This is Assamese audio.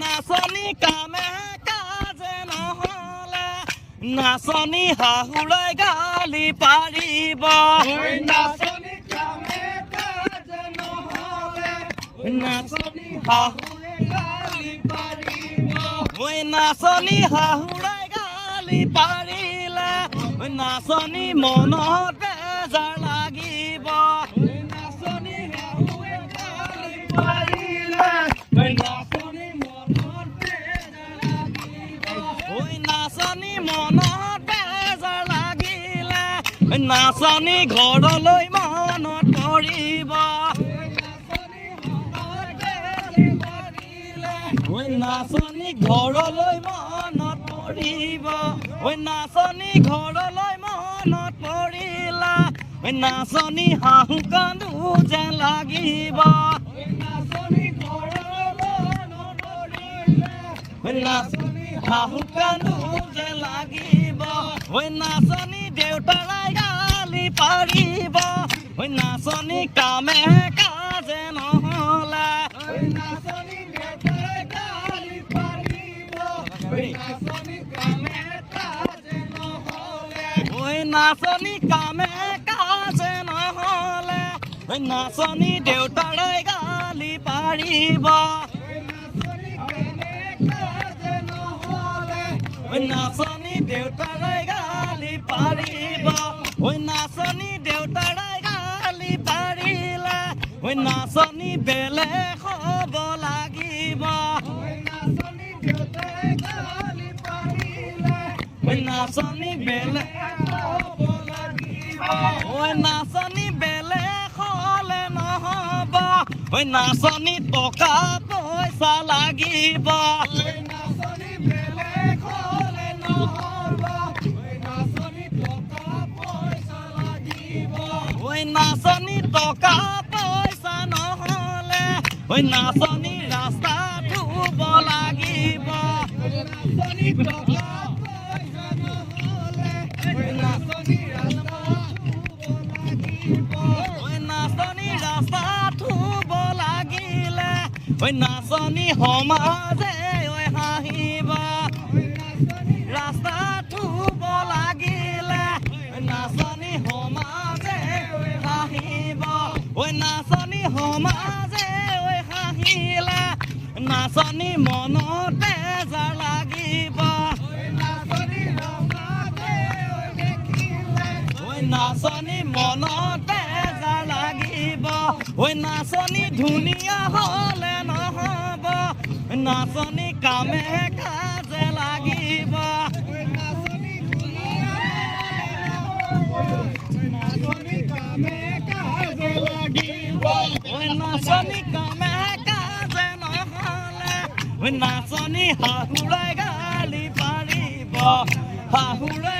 নাচনী কামে কাজে নহলে নাচনী শাহুৰে গালি পাৰিব নাচনী কামে কাজে নহলে নাচনী শাহুৰে গালি পাৰিব নাচনী শাহুৰে গালি পাৰিলে নাচনী মনত বেজাৰ লাগিব নাচনী শাহুৰে গালি পাৰিলে নাচনী মনত লাগিলে নাচনী ঘৰলৈ মনত পৰিব নাচনী ঘৰলৈ মনত পৰিব নাচনী ঘৰলৈ মনত পৰিলা নাচনী হাঁহ কান্দো যেন লাগিব নাচনী হাঁহ কান্দো যেন লাগিব নাচনী দেউতাৰাই গালি পাৰিব নাচনী কামে কাজে নহলে নাচনী দেউতাৰাই গালি পাৰিব নাচনী কামে কাজে নহলে নাচনী কামে কাজে নহলে নাচনী দেউতাৰাই গালি পাৰিব নাচনী দেউতাৰাই গালি পাৰিব নাচনী দেউতাৰাই গালি পাৰিলে নাচনী বেলেগ হ'ব লাগিব নাচনী দেউতাৰাই গালি পাৰিলে নাচনী বেলেগ হ'ব লাগিব নাচনী বেলেগ হ'লে নহ'ব নাচনী টকা পইচা লাগিব নাচনী বেলেগ হ'লে নহ'ব নাচনী টকা পইচা লাগিব নাচনী টকা পইচা নহ'লে নাচনী ৰাস্তা ধুব লাগিব নাচনী টকা পইচা নহ'লে নাচনী ৰাস্তা ধুব লাগিলে নাচনী সমাজে হাঁহিব ৰাস্তা ধুব লাগিলে নাচনী সমাজে হাঁহিব নাচনী সমাজে হাঁহিলে নাচনী মনত বেজাৰ লাগিব নাচনী মনত বেজাৰ লাগিব নাচনী ধুনীয়া হ'লে নহ'ব নাচনী কামে কাজে লাগিব নাচনী কামে কাজে লাগিব নাচনী কামে কাজে নহ'লে নাচনী শাহুৰে গালি পাৰিব শাহুৰে